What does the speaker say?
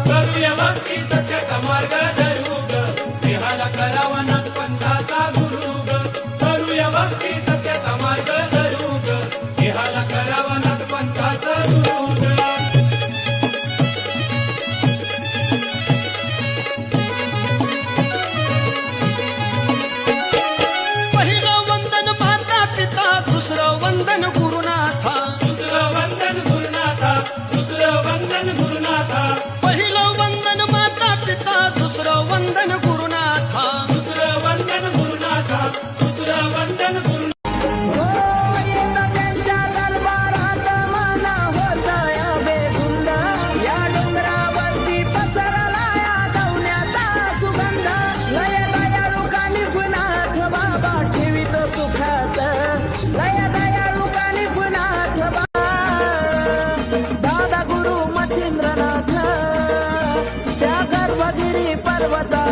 करूया भक्ती सत्याचा मार्ग धरू ग देहाला करावा न पंथाचा गुरु ग करूया भक्ती सत्याचा मार्ग धरू ग देहाला करावा न पंथाचा गुरु ग पहिलं वंदन माता पिता दुसरं वंदन गुरुनाथा दुसरं वंदन गुरुनाथा दुसरं वंदन गुरुनाथा त्यांच्या दरबारात माना होतया बेधुंद या डोंगरावरती पसरला या गवण्याचा सुगंध लय दयाळू कानिफनाथ बाबा ठेवीत सुखात लय दयाळू कानिफनाथ बाबा दादा गुरु मच्छिंद्रनाथ त्या गर्भगिरी पर्वता